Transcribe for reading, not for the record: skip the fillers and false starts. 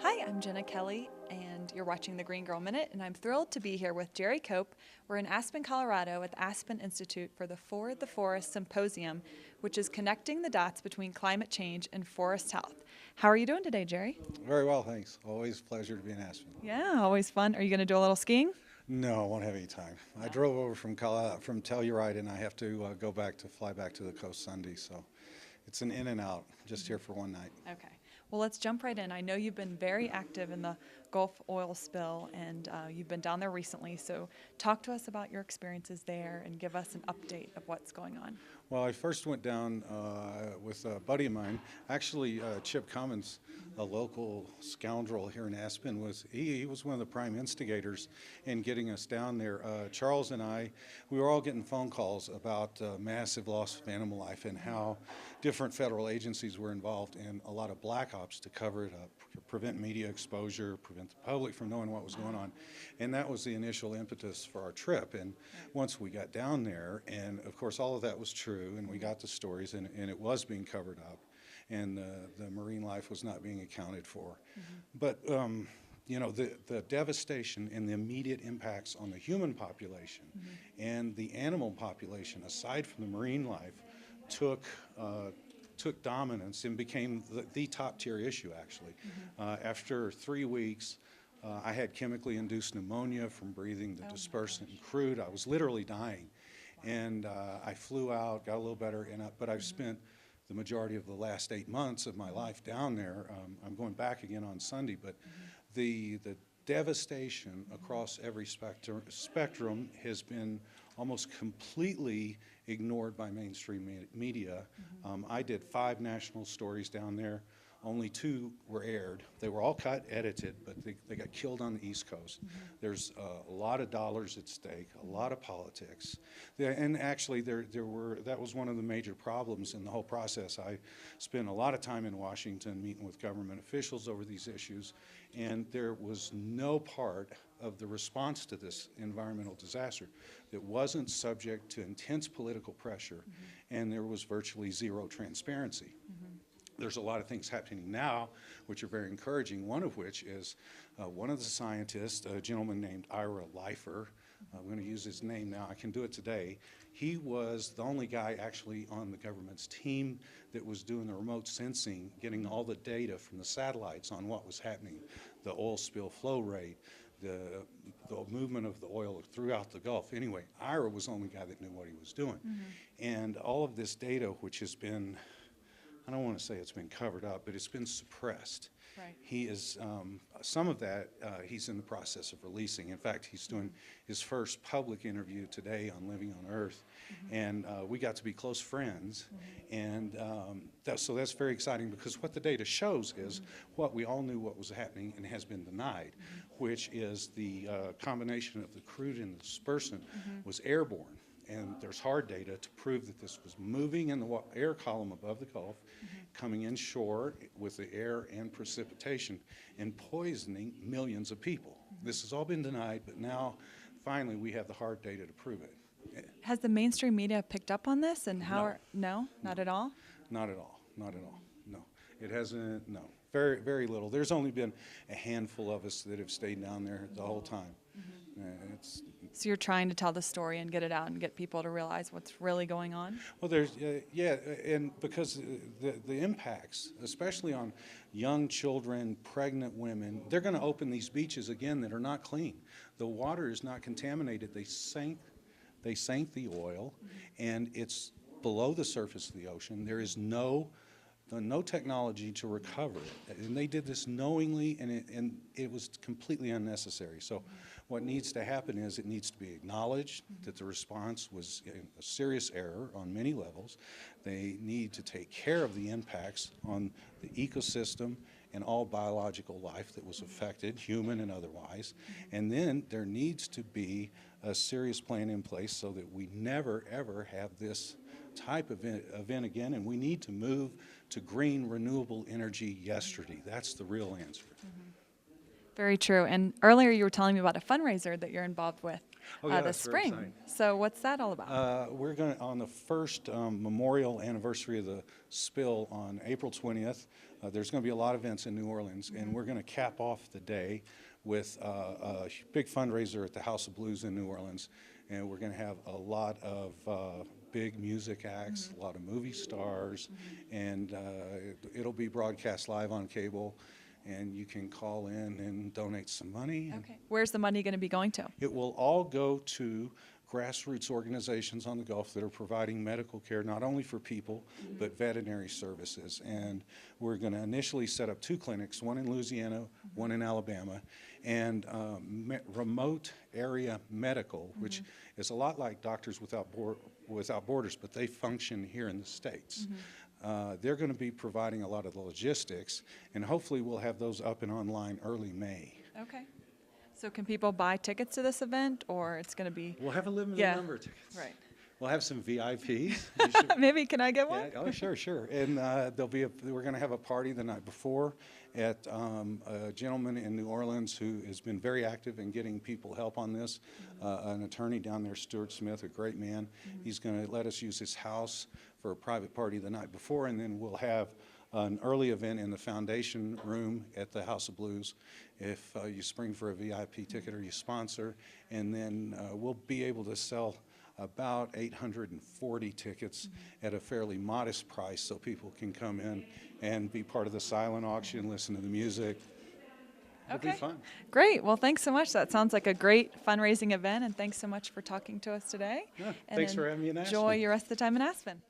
Hi, I'm Jenna Kelly, and you're watching the Green Girl Minute, and I'm thrilled to be here with Jerry Cope. We're in Aspen, Colorado at the Aspen Institute for the For the Forest Symposium, which is connecting the dots between climate change and forest health. How are you doing today, Jerry? Very well, thanks. Always a pleasure to be in Aspen. Yeah, always fun. Are you going to do a little skiing? No, I won't have any time. I No. drove over from from Telluride, and I have to fly back to the coast Sunday. So it's an in and out, just here for one night. Okay. Well, let's jump right in. I know you've been very active in the Gulf oil spill, and you've been down there recently. So talk to us about your experiences there and give us an update of what's going on. Well, I first went down with a buddy of mine. Actually, Chip Cummins, a local scoundrel here in Aspen, he was one of the prime instigators in getting us down there. Charles and I, we were all getting phone calls about massive loss of animal life and how different federal agencies were involved in a lot of black ops to cover it up, prevent media exposure, prevent the public from knowing what was going on. And that was the initial impetus for our trip. And once we got down there, and of course all of that was true, and we got the stories, and it was being covered up, and the marine life was not being accounted for. But the devastation and the immediate impacts on the human population and the animal population, aside from the marine life, took dominance and became the top tier issue, actually. After 3 weeks, I had chemically induced pneumonia from breathing the dispersant and crude. I was literally dying. And I flew out, got a little better, but I've spent the majority of the last 8 months of my life down there. I'm going back again on Sunday, but the devastation across every spectrum has been almost completely ignored by mainstream media. I did 5 national stories down there. Only 2 were aired. They were all cut, edited, but they got killed on the East Coast. There's a lot of dollars at stake, a lot of politics. And actually, that was one of the major problems in the whole process. I spent a lot of time in Washington meeting with government officials over these issues, and there was no part of the response to this environmental disaster that wasn't subject to intense political pressure, and there was virtually zero transparency. There's a lot of things happening now which are very encouraging, one of which is one of the scientists, a gentleman named Ira Leifer. I'm going to use his name now. I can do it today. He was the only guy actually on the government's team that was doing the remote sensing, getting all the data from the satellites on what was happening, the oil spill flow rate, the movement of the oil throughout the Gulf. Anyway, Ira was the only guy that knew what he was doing. And all of this data, which has been, I don't want to say it's been covered up, but it's been suppressed. Right. He is, some of that he's in the process of releasing. In fact, he's doing his first public interview today on Living on Earth, and we got to be close friends. And so that's very exciting, because what the data shows is what we all knew what was happening and has been denied, which is the combination of the crude and the dispersant was airborne. And there's hard data to prove that this was moving in the air column above the Gulf, coming inshore with the air and precipitation, and poisoning millions of people. This has all been denied, but now, finally, we have the hard data to prove it. Has the mainstream media picked up on this, and how No. are, no, not at all? Not at all. Not at all. No. It hasn't, no. Very, very little. There's only been a handful of us that have stayed down there the whole time. It's So you're trying to tell the story and get it out and get people to realize what's really going on? Well, there's, and because the impacts, especially on young children, pregnant women, they're going to open these beaches again that are not clean. The water is not contaminated. They sank the oil, and it's below the surface of the ocean. There is no technology to recover it. And they did this knowingly, and it was completely unnecessary. So what needs to happen is it needs to be acknowledged that the response was a serious error on many levels. They need to take care of the impacts on the ecosystem and all biological life that was affected, human and otherwise. And then there needs to be a serious plan in place so that we never, ever have this type of event again, and we need to move to green, renewable energy yesterday. That's the real answer. Very true. And earlier you were telling me about a fundraiser that you're involved with. Oh, yeah, this that's very spring. exciting. So what's that all about? We're going to, on the first memorial anniversary of the spill on April 20th, there's going to be a lot of events in New Orleans, and we're going to cap off the day with a big fundraiser at the House of Blues in New Orleans. And we're going to have a lot of big music acts, a lot of movie stars, and it'll be broadcast live on cable. And you can call in and donate some money. Okay. Where's the money going to be going to? It will all go to grassroots organizations on the Gulf that are providing medical care not only for people but veterinary services. And we're going to initially set up 2 clinics, one in Louisiana, one in Alabama, and remote area medical, which is a lot like Doctors Without Borders, but they function here in the States. They're going to be providing a lot of the logistics, and hopefully we'll have those up and online early May. Okay. So can people buy tickets to this event, or it's going to be? We'll have a limited Yeah. number of tickets. Right. We'll have some VIPs. You should- Maybe can I get one? Yeah, oh, sure, sure. And we're going to have a party the night before at a gentleman in New Orleans who has been very active in getting people help on this, an attorney down there, Stuart Smith, a great man. He's going to let us use his house for a private party the night before, and then we'll have an early event in the foundation room at the House of Blues if you spring for a VIP ticket or you sponsor, and then we'll be able to sell about 840 tickets at a fairly modest price so people can come in and be part of the silent auction, listen to the music. It'll be fun. Great. Well, thanks so much. That sounds like a great fundraising event, and thanks so much for talking to us today. Yeah, And thanks for having me in enjoy Aspen. your rest of the time in Aspen.